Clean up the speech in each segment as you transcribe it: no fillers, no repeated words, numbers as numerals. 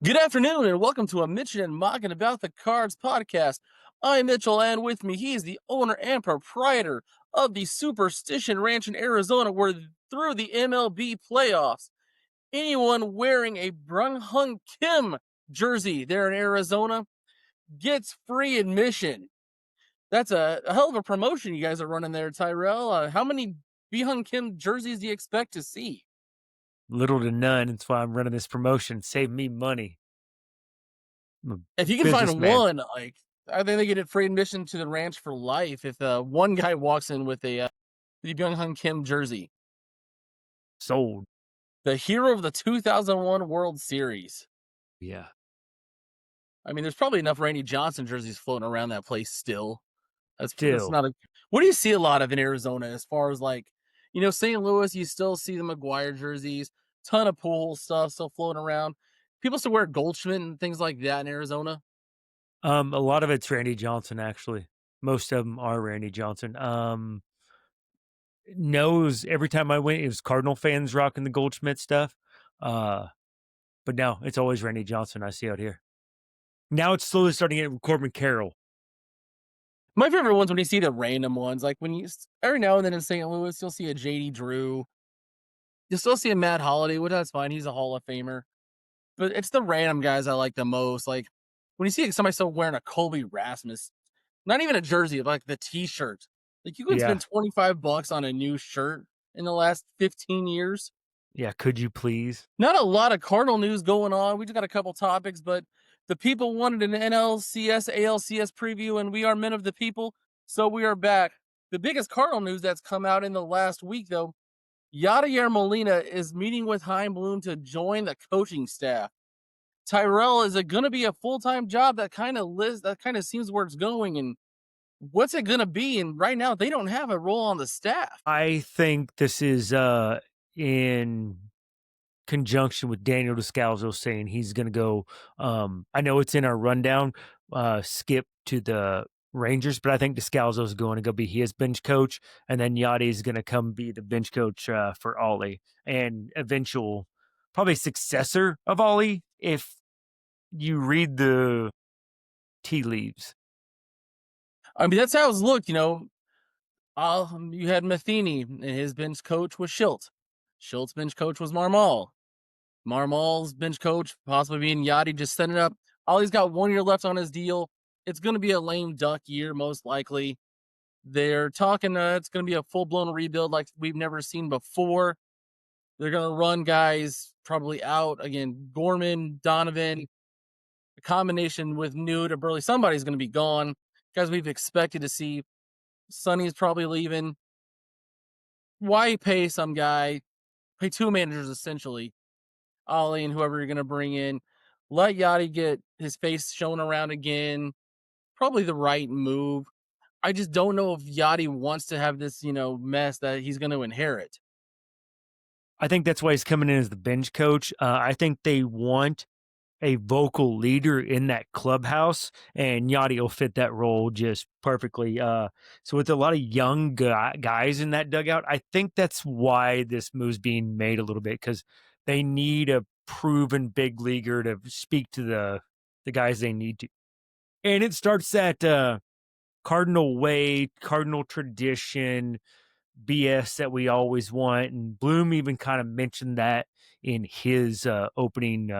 Good afternoon, and welcome to a Mitch'nandMauck'n About the Cards podcast. I'm Mitchell, and with me, he is the owner and proprietor of the Superstition Ranch in Arizona, where through the MLB playoffs, anyone wearing a Brung Hung Kim jersey there in Arizona gets free admission. That's a hell of a promotion you guys are running there, Tyrell. How many Hung Kim jerseys do you expect to see? Little to none. That's why I'm running this promotion. Save me money. I'm a If you can find businessman. one, I think they get a free admission to the ranch for life. If one guy walks in with a the Byung Hun Kim jersey, Sold. the hero of the 2001 World Series. Yeah. I mean, there's probably enough Randy Johnson jerseys floating around that place still. That's Still. not a. What do you see a lot of in Arizona as far as St. Louis? You still see the McGuire jerseys, ton of pool stuff still floating around. People still wear Goldschmidt and things like that in Arizona. A lot of it's Randy Johnson, actually. Most of them are Randy Johnson. Knows every time I went, it was Cardinal fans rocking the Goldschmidt stuff. Uh, but no, it's always Randy Johnson I see out here. Now it's slowly starting to get Corbin Carroll. My favorite ones when you see the random ones, like when every now and then in St. Louis, you'll see a JD Drew. You'll still see a Matt Holliday, which that's fine. He's a Hall of Famer. But it's the random guys I like the most. Like when you see somebody still wearing a Colby Rasmus, not even a jersey, but like the T-shirt. Like you can Yeah. spend $25 on a new shirt in the last 15 years. Yeah. Could you please? Not a lot of Cardinal news going on. We just got a couple topics, but the people wanted an NLCS, ALCS preview, and we are men of the people, so we are back. The biggest Cardinal news that's come out in the last week, though, Yadier Molina is meeting with Chaim Bloom to join the coaching staff. Tyrell, is it going to be a full-time job? That kind of seems where it's going, and what's it going to be? And right now, they don't have a role on the staff. I think this is in conjunction with Daniel Descalzo saying he's going to go. I know it's in our rundown, skip to the Rangers, but I think Descalzo is going to go be his bench coach, and then Yachty is going to come be the bench coach for Ollie and eventual, probably successor of Ollie if you read the tea leaves. I mean, that's how it's looked, you had Matheny, and his bench coach was Schilt. Schilt's bench coach was Marmal. Marmal's bench coach possibly being Yachty, just setting it up. Ollie's got 1 year left on his deal. It's going to be a lame duck year, most likely. They're talking it's going to be a full-blown rebuild like we've never seen before. They're going to run guys probably out. Again, Gorman, Donovan, a combination with Newt or Burley. Somebody's going to be gone. Guys we've expected to see. Sonny's probably leaving. Why pay some guy? Pay two managers, essentially. Ollie and whoever you're going to bring in. Let Yachty get his face shown around again. Probably the right move. I just don't know if Yachty wants to have this, mess that he's going to inherit. I think that's why he's coming in as the bench coach. I think they want a vocal leader in that clubhouse, and Yachty will fit that role just perfectly. So with a lot of young guys in that dugout, I think that's why this move's being made a little bit because they need a proven big leaguer to speak to the guys they need to. And it starts at Cardinal way, Cardinal tradition, BS that we always want. And Bloom even kind of mentioned that in his opening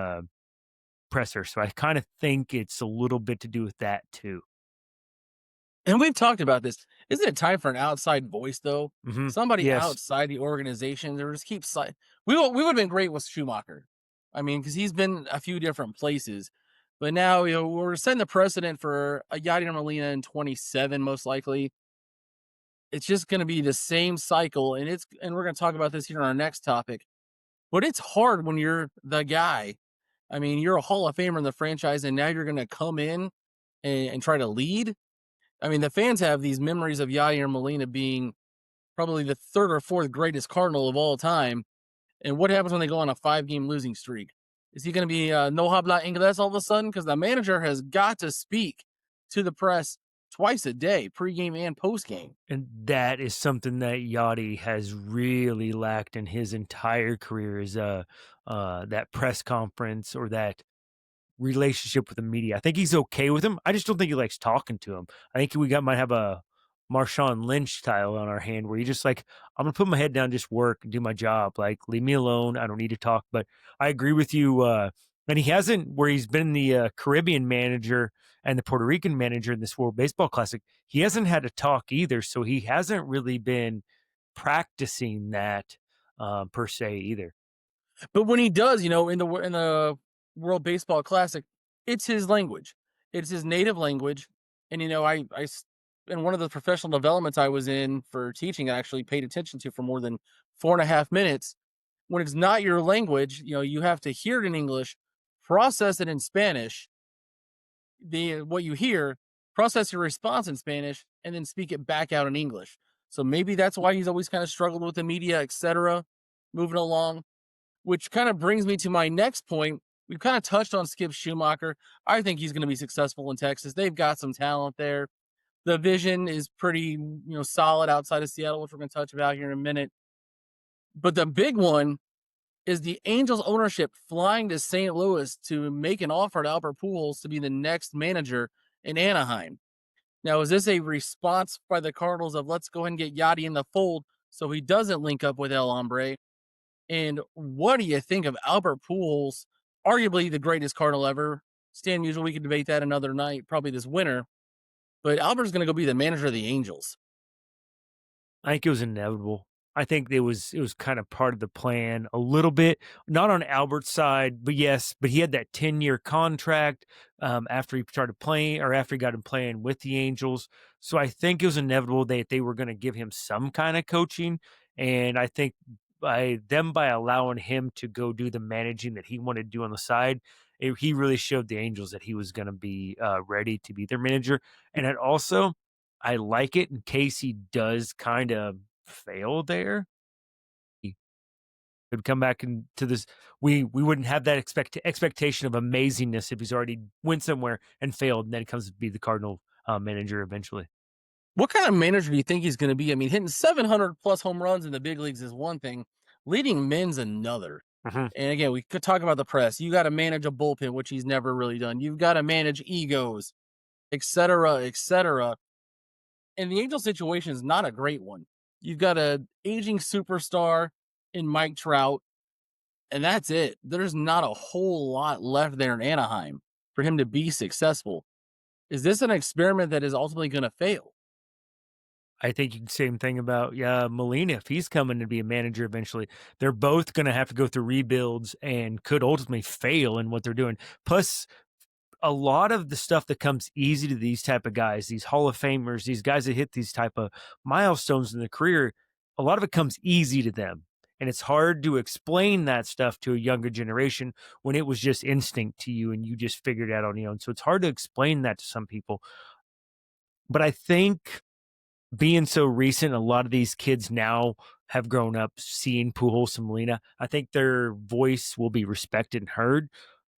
presser. So I kind of think it's a little bit to do with that too. And we've talked about this. Isn't it time for an outside voice, though? Hmm. Somebody Yes. outside the organization. There just keeps we would have been great with Schumacher. I mean, because he's been a few different places, but now we're setting the precedent for a Yadier Molina in 27, most likely. It's just going to be the same cycle, and we're going to talk about this here on our next topic. But it's hard when you're the guy. I mean, you're a Hall of Famer in the franchise, and now you're going to come in and try to lead. I mean, the fans have these memories of Yadier Molina being probably the third or fourth greatest Cardinal of all time. And what happens when they go on a 5-game losing streak? Is he going to be no habla inglés all of a sudden? Because the manager has got to speak to the press twice a day, pregame and postgame. And that is something that Yachty has really lacked in his entire career is that press conference or that relationship with the media. I think he's okay with him. I just don't think he likes talking to him. I think might have a Marshawn Lynch style on our hand where you just like, I'm gonna put my head down, just work and do my job. Like, leave me alone. I don't need to talk. But I agree with you. And he hasn't, where he's been the Caribbean manager and the Puerto Rican manager in this World Baseball Classic. He hasn't had to talk either, so he hasn't really been practicing that per se either. But when he does, in the World Baseball Classic, it's his language. It's his native language. And in one of the professional developments I was in for teaching, I actually paid attention to for more than 4.5 minutes. When it's not your language, you have to hear it in English, process it in Spanish, what you hear, process your response in Spanish, and then speak it back out in English. So maybe that's why he's always kind of struggled with the media, etc. Moving along, which kind of brings me to my next point. We've kind of touched on Skip Schumacher. I think he's going to be successful in Texas. They've got some talent there. The vision is pretty, solid outside of Seattle, which we're going to touch about here in a minute. But the big one is the Angels ownership flying to St. Louis to make an offer to Albert Pujols to be the next manager in Anaheim. Now, is this a response by the Cardinals of let's go ahead and get Yadi in the fold so he doesn't link up with El Hombre? And what do you think of Albert Pujols, arguably the greatest Cardinal ever? Stan Musial, we could debate that another night, probably this winter. But Albert's going to go be the manager of the Angels. I think it was inevitable. I think it was kind of part of the plan a little bit, not on Albert's side, but yes, but he had that 10-year contract after he started playing or after he got him playing with the Angels. So I think it was inevitable that they were going to give him some kind of coaching. And I think by allowing him to go do the managing that he wanted to do on the side, he really showed the Angels that he was going to be ready to be their manager. And it also, I like it in case he does kind of fail there. He could come back into this. We wouldn't have that expectation of amazingness if he's already went somewhere and failed, and then comes to be the Cardinal manager eventually. What kind of manager do you think he's going to be? I mean, hitting 700 plus home runs in the big leagues is one thing, leading men's another. Mhm. And again, we could talk about the press. You got to manage a bullpen, which he's never really done. You've got to manage egos, et cetera, et cetera. And the Angel situation is not a great one. You've got a aging superstar in Mike Trout, and that's it. There's not a whole lot left there in Anaheim for him to be successful. Is this an experiment that is ultimately going to fail? I think you can same thing about Molina if he's coming to be a manager eventually. They're both going to have to go through rebuilds and could ultimately fail in what they're doing. Plus, a lot of the stuff that comes easy to these type of guys, these Hall of Famers, these guys that hit these type of milestones in their career, a lot of it comes easy to them. And it's hard to explain that stuff to a younger generation when it was just instinct to you and you just figured it out on your own. So it's hard to explain that to some people. But I think being so recent, a lot of these kids now have grown up seeing Pujols and Molina. I think their voice will be respected and heard.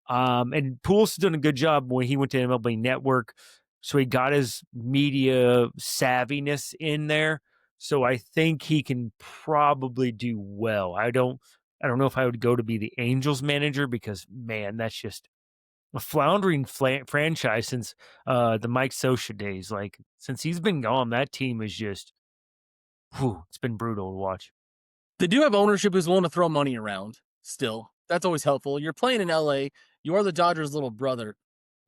And Pujols has done a good job when he went to MLB Network. So he got his media savviness in there. So I think he can probably do well. I don't know if I would go to be the Angels manager because man, that's just a floundering franchise since the Mike Scioscia days. Like since he's been gone, that team is just, it's been brutal to watch. They do have ownership who's willing to throw money around still. That's always helpful. You're playing in LA, you are the Dodgers' little brother.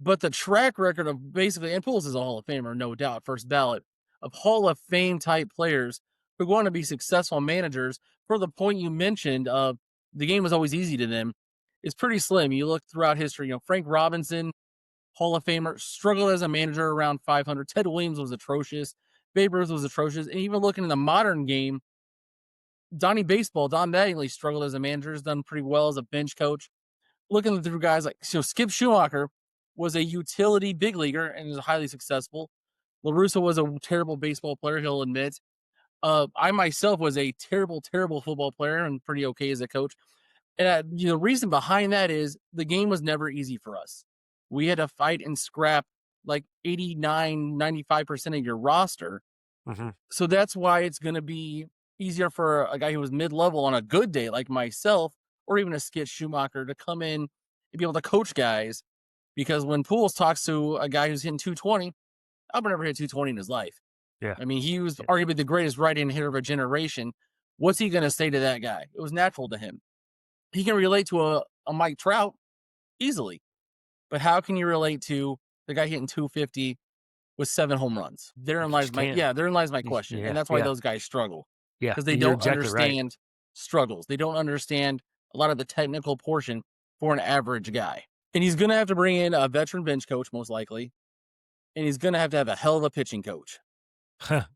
But the track record of basically, and Pujols is a Hall of Famer, no doubt, first ballot, of Hall of Fame type players who want to be successful managers, for the point you mentioned of the game was always easy to them, is pretty slim. You look throughout history, Frank Robinson, Hall of Famer, struggled as a manager around 500. Ted Williams was atrocious. Babe Ruth was atrocious. And even looking in the modern game, Donnie Baseball, Don Mattingly struggled as a manager, has done pretty well as a bench coach. Looking through guys like Skip Schumacher was a utility big leaguer and is highly successful. LaRusso was a terrible baseball player, he'll admit. I myself was a terrible, terrible football player and pretty okay as a coach. And the reason behind that is the game was never easy for us. We had to fight and scrap like 89, 95% of your roster. Mhm. So that's why it's going to be easier for a guy who was mid-level on a good day like myself, or even a Skip Schumacher, to come in and be able to coach guys Because when Pujols talks to a guy who's hitting 220, Albert never hit 220 in his life. Yeah. I mean, he was Yeah. arguably the greatest right-hand hitter of a generation. What's he going to say to that guy? It was natural to him. He can relate to a Mike Trout easily, but how can you relate to the guy hitting 250 with 7 home runs? You just can't. Therein lies my question, and Yeah. that's why Yeah. those guys struggle Yeah. because they You're don't exactly right. understand struggles. They don't understand a lot of the technical portion for an average guy. And he's going to have to bring in a veteran bench coach most likely, and he's going to have a hell of a pitching coach.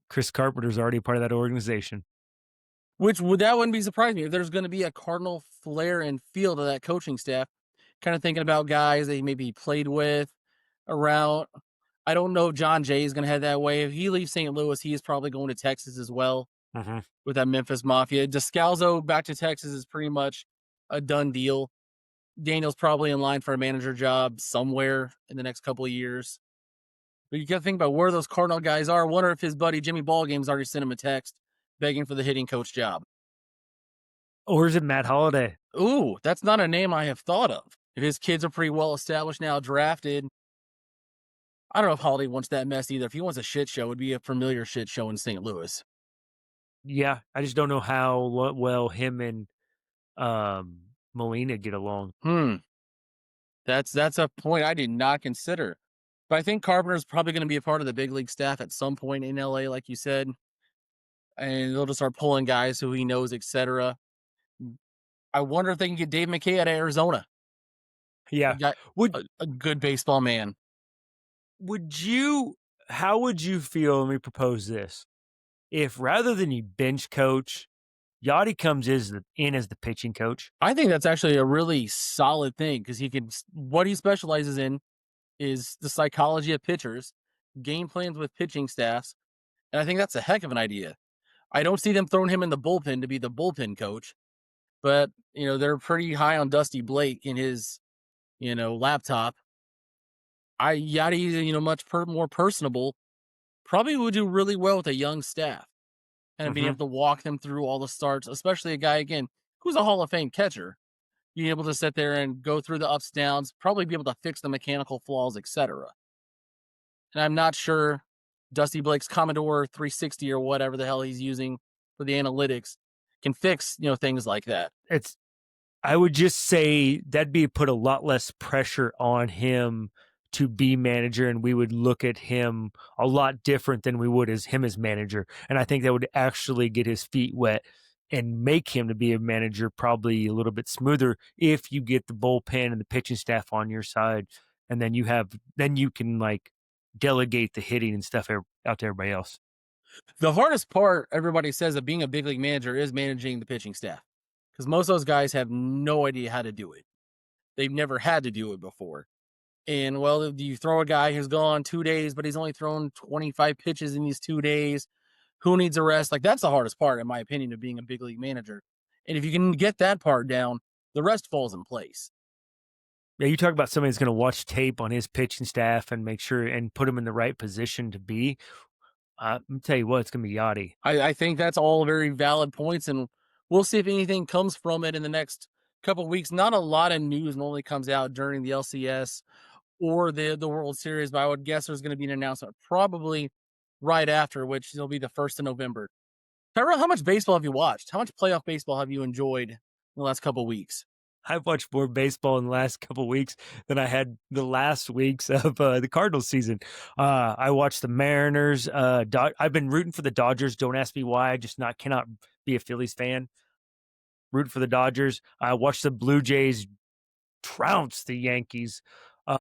Chris Carpenter's already part of that organization. That wouldn't be surprising me if there's going to be a Cardinal flair and feel to that coaching staff. Kind of thinking about guys they maybe played with around. I don't know if John Jay is going to head that way. If he leaves St. Louis, he is probably going to Texas as well Mhm. with that Memphis Mafia. Descalzo back to Texas is pretty much a done deal. Daniel's probably in line for a manager job somewhere in the next couple of years. But you got to think about where those Cardinal guys are. I wonder if his buddy Jimmy Ballgame's already sent him a text begging for the hitting coach job. Or is it Matt Holliday? Ooh, that's not a name I have thought of. If his kids are pretty well established now, drafted, I don't know if Holiday wants that mess either. If he wants a shit show, it'd be a familiar shit show in St. Louis. Yeah, I just don't know how well him and Molina get along. That's a point I did not consider. But I think Carpenter's probably going to be a part of the big league staff at some point in LA, like you said, and they'll just start pulling guys who he knows, etc. I wonder if they can get Dave McKay out of Arizona, a Yeah. guy, Would a good baseball man. would you how would you feel, let me propose this, if rather than you bench coach, Yachty comes in as the pitching coach? I think that's actually a really solid thing because what he specializes in is the psychology of pitchers, game plans with pitching staffs, and I think that's a heck of an idea. I don't see them throwing him in the bullpen to be the bullpen coach, but they're pretty high on Dusty Blake in his laptop. Yachty, much more personable, probably would do really well with a young staff and being Mhm. able to walk them through all the starts, especially a guy again who's a Hall of Fame catcher. Being able to sit there and go through the ups downs, probably be able to fix the mechanical flaws, etc. And I'm not sure Dusty Blake's Commodore 360 or whatever the hell he's using for the analytics can fix, things like that. It's I would just say that'd be put a lot less pressure on him to be manager, and we would look at him a lot different than we would as him as manager. And I think that would actually get his feet wet and make him to be a manager probably a little bit smoother if you get the bullpen and the pitching staff on your side, and then you can like delegate the hitting and stuff out to everybody else. The hardest part, everybody says, of being a big league manager is managing the pitching staff because most of those guys have no idea how to do it. They've never had to do it before. And well, do you throw a guy who's gone 2 days, but he's only thrown 25 pitches in these 2 days? Who needs a rest? Like, that's the hardest part, in my opinion, of being a big league manager. And if you can get that part down, the rest falls in place. Yeah, you talk about somebody that's going to watch tape on his pitching staff and make sure and put him in the right position to be. I'm gonna tell you what, it's gonna be Yachty. I think that's all very valid points, and we'll see if anything comes from it in the next couple of weeks. Not a lot of news normally comes out during the LCS or the World Series, but I would guess there's going to be an announcement probably right after, which will be the 1st of November. Tyrell, how much baseball have you watched? How much playoff baseball have you enjoyed in the last couple of weeks? I've watched more baseball in the last couple of weeks than I had the last weeks of the Cardinals season. I watched the Mariners. I've been rooting for the Dodgers. Don't ask me why. I just not cannot be a Phillies fan. Rooting for the Dodgers. I watched the Blue Jays trounce the Yankees, uh,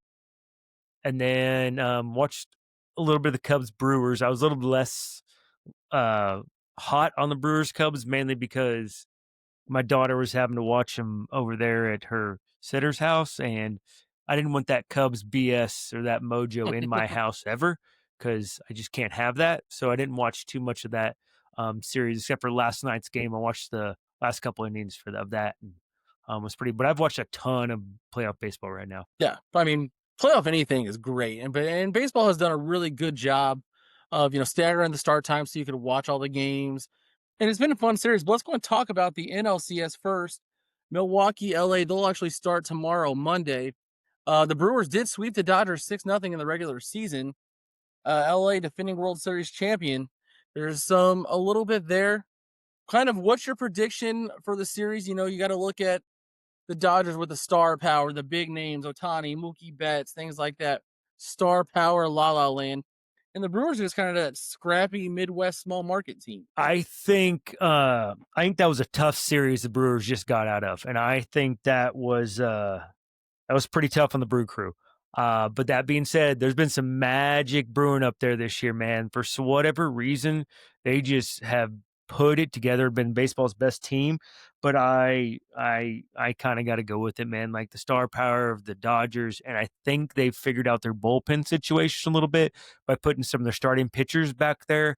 and then watched a little bit of the Cubs Brewers. I was a little less hot on the Brewers Cubs, mainly because my daughter was having to watch them over there at her sitter's house, and I didn't want that Cubs BS or that mojo in my house ever because I just can't have that. So I didn't watch too much of that series except for last night's game. I watched the last couple innings of that, and was pretty. But I've watched a ton of playoff baseball right now. Yeah, I mean, playoff anything is great, and baseball has done a really good job of staggering the start time so you can watch all the games, and it's been a fun series. But let's go and talk about the NLCS first. Milwaukee, LA, they'll actually start tomorrow, Monday. The Brewers did sweep the Dodgers 6-0 in the regular season. LA defending World Series champion. There's a little bit there. Kind of what's your prediction for the series? You got to look at the Dodgers with the star power, the big names, Otani, Mookie Betts, things like that. Star power, La La Land. And the Brewers are just kind of that scrappy Midwest small market team. I think that was a tough series the Brewers just got out of, and I think that was pretty tough on the Brew Crew. But that being said, there's been some magic brewing up there this year, man. For whatever reason, they just have put it together, been baseball's best team. But I kind of got to go with it, man. Like the star power of the Dodgers, and I think they've figured out their bullpen situation a little bit by putting some of their starting pitchers back there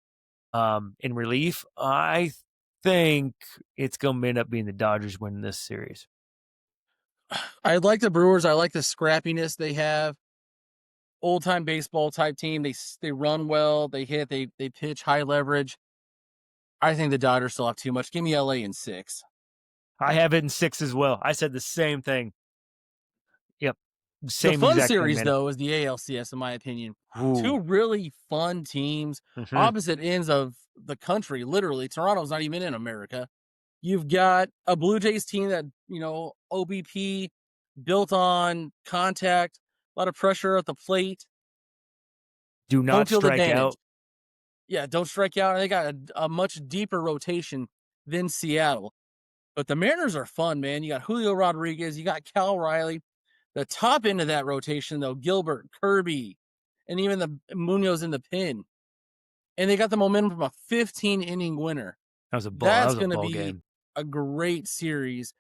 in relief. I think it's going to end up being the Dodgers winning this series. I like the Brewers. I like the scrappiness they have. Old time baseball type team. They run well. They hit. They pitch high leverage. I think the Dodgers still have too much. Give me LA in 6. I have it in 6 as well. I said the same thing. Yep. The Same fun exact thing, series, man. though, is the ALCS, in my opinion. Ooh. Two really fun teams, Mhm. opposite ends of the country, literally. Toronto's not even in America. You've got a Blue Jays team that, OBP, built on contact, a lot of pressure at the plate, Do home not field strike advantage. out. Yeah, don't strike out. And they got a much deeper rotation than Seattle. But the Mariners are fun, man. You got Julio Rodriguez, you got Cal Riley. The top end of that rotation, though, Gilbert, Kirby, and even the Munoz in the pin. And they got the momentum from a 15-inning winner. That was a ball. That That's was a going to ball be game. a great series.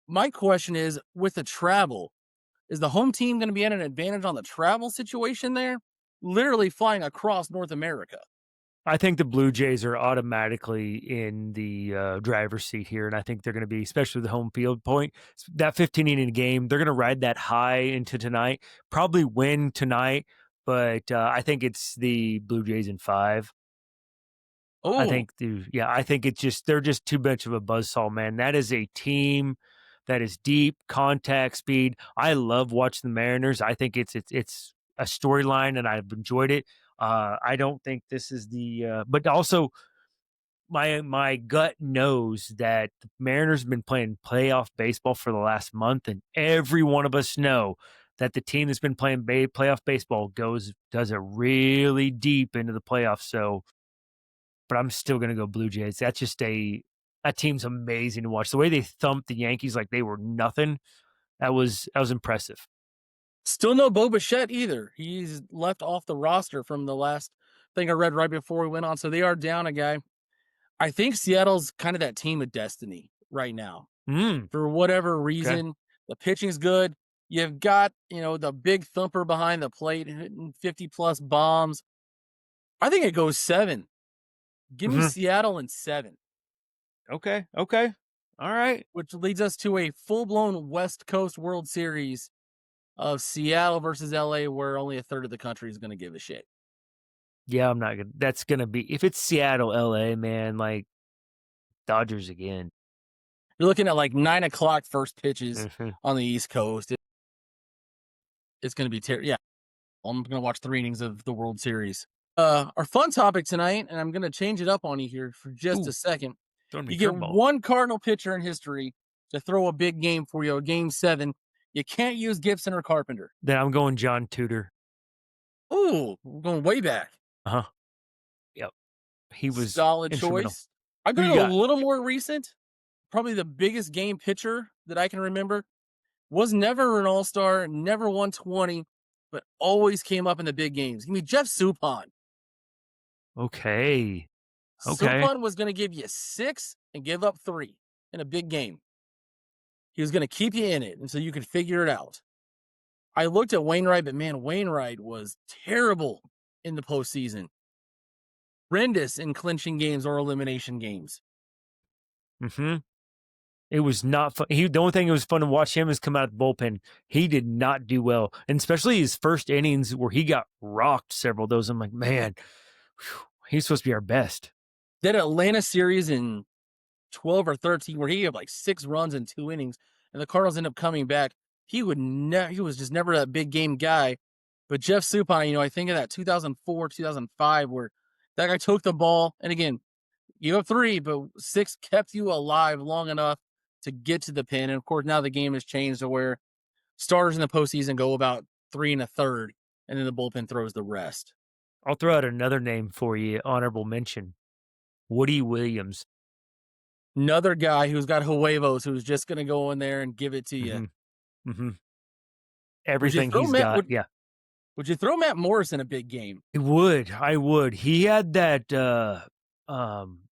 My question is, with the travel, is the home team going to be at an advantage on the travel situation there? Literally flying across North America. I think the Blue Jays are automatically in the driver's seat here, and I think they're going to be, especially the home field point, that 15-inning game. They're going to ride that high into tonight. Probably win tonight, but I think it's the Blue Jays in 5. Oh, I think it's just they're just too much of a buzzsaw, man. That is a team that is deep contact speed. I love watching the Mariners. I think it's a storyline, and I've enjoyed it. I don't think this is but also my gut knows that the Mariners have been playing playoff baseball for the last month, and every one of us know that the team that's been playing playoff baseball does it really deep into the playoffs. So but I'm still gonna go Blue Jays. That team's amazing to watch. The way they thumped the Yankees like they were nothing, that was impressive. still no Bo Bichette either. He's left off the roster from the last thing I read right before we went on. So they are down a guy. I think Seattle's kind of that team of destiny right now. Mm, For whatever okay. reason, the pitching's good. You've got, the big thumper behind the plate hitting 50 plus bombs. I think it goes 7. Give me Mhm. Seattle in 7, Okay, okay. Alright. which leads us to a full blown West Coast World Series of Seattle versus LA, where only a third of the country is going to give a shit. Yeah, I'm not gonna that's gonna be if it's Seattle, LA, man, like, Dodgers again. You're looking at like 9 o'clock first pitches Mhm. on the East Coast. It's going to be terrible. Yeah, I'm going to watch 3 innings of the World Series. Our fun topic tonight, and I'm going to change it up on you here for just a Ooh, second. throwing me You a get curveball. one Cardinal pitcher in history to throw a big game for you, a game 7. You can't use Gibson or Carpenter. Then I'm going John Tudor. Ooh, we're going way back. Uh-huh. Yep. He was Solid instrumental. choice. I Who go you to a got? little more recent. Probably the biggest game pitcher that I can remember. Was never an all-star, never won 20, but always came up in the big games. Give me Jeff Suppan. Okay. Okay. Suppan was going to give you 6 and give up 3 in a big game. He was going to keep you in it, and so you could figure it out. I looked at Wainwright, but man, Wainwright was terrible in the postseason. Horrendous in clinching games or elimination games. Mhm. It was not fun. The only thing that was fun to watch him is come out of the bullpen. He did not do well, and especially his first innings where he got rocked several of those. I'm like, man, he's supposed to be our best. That Atlanta series in 12 or 13, where he had like 6 runs in 2 innings, and the Cardinals end up coming back. he was just never that big game guy. But Jeff Supine, I think of that 2004, 2005, where that guy took the ball, and again, you have 3, but 6 kept you alive long enough to get to the pin. And of course, now the game has changed to where starters in the postseason go about 3 1/3, and then the bullpen throws the rest. I'll throw out another name for you, honorable mention. Woody Williams. Another guy who's got huevos, who's just going to go in there and give it to you. Mhm, mhm. Would you Everything throw he's Matt? got, yeah. Would you throw Matt Morris in a big game? I would. He had that,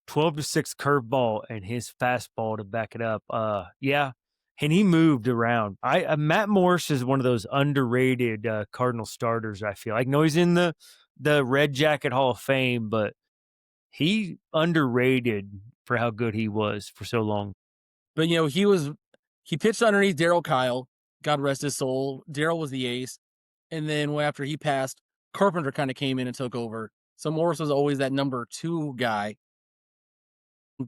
12-6 curveball and his fastball to back it up. Yeah, and he moved around. Matt Morris is one of those underrated, Cardinal starters, I feel. I know he's in the Red Jacket Hall of Fame, but he underrated for how good he was for so long. But he pitched underneath Darryl Kyle. God rest his soul. Darryl was the ace, and then after he passed, Carpenter kind of came in and took over. So Morris was always that number 2 guy.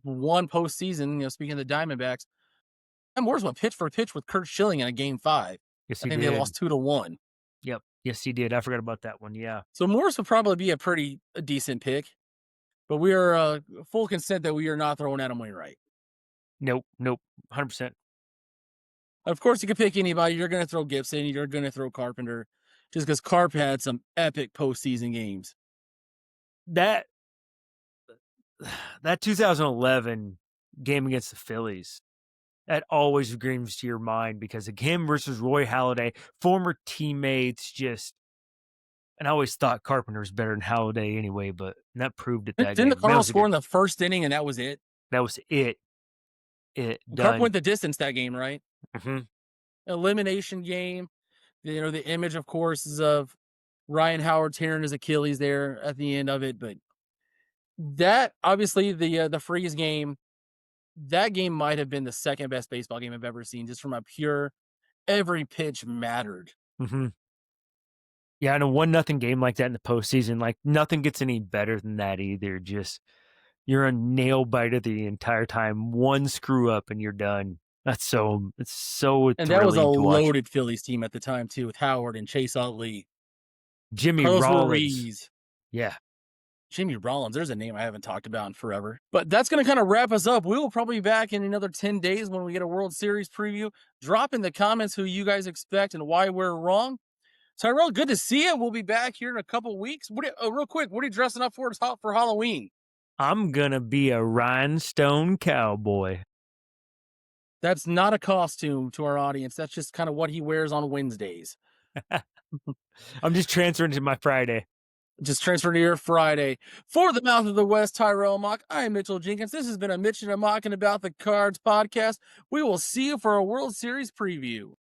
One postseason, speaking of the Diamondbacks, Matt Morris went pitch for pitch with Kurt Schilling in a game 5. Yes, I he think they did. lost 2-1. Yep. Yes, he did. I forgot about that one. Yeah. So Morris would probably be a decent pick, but we are full consent that we are not throwing Adam Wainwright. Nope. 100%. Of course, you can pick anybody. You're going to throw Gibson. You're going to throw Carpenter, just because Carp had some epic postseason games. That 2011 game against the Phillies, that always brings to your mind because of him versus Roy Halladay, former teammates, and I always thought Carpenter was better than Halladay anyway, but that proved it that Didn't the game. Cardinals score in the first inning and that was it? That was it. Carp Done. went the distance that game, right? Mhm. Elimination game. The image, of course, is of Ryan Howard tearing his Achilles there at the end of it. But that, obviously, the freeze game, that game might have been the second best baseball game I've ever seen, just from a pure, every pitch mattered. Mhm. Yeah, and a 1-0 game like that in the postseason, like nothing gets any better than that either. Just you're a nail biter the entire time. One screw up and you're done. It's so And that was a thrilling to watch. loaded Phillies team at the time, too, with Howard and Chase Utley, Jimmy Carlos Rollins. Ruiz. Yeah. Jimmy Rollins, there's a name I haven't talked about in forever. But that's going to kind of wrap us up. We will probably be back in another 10 days when we get a World Series preview. Drop in the comments who you guys expect and why we're wrong. Tyrell, good to see you. We'll be back here in a couple weeks. Real quick, what are you dressing up for Halloween? I'm going to be a rhinestone cowboy. That's not a costume to our audience. That's just kind of what he wears on Wednesdays. I'm just transferring to my Friday. Just transfer to your Friday. For the Mouth of the West, Tyrell Mock, I am Mitchell Jenkins. This has been a Mitch and a Mauck'n About the Cards podcast. We will see you for a World Series preview.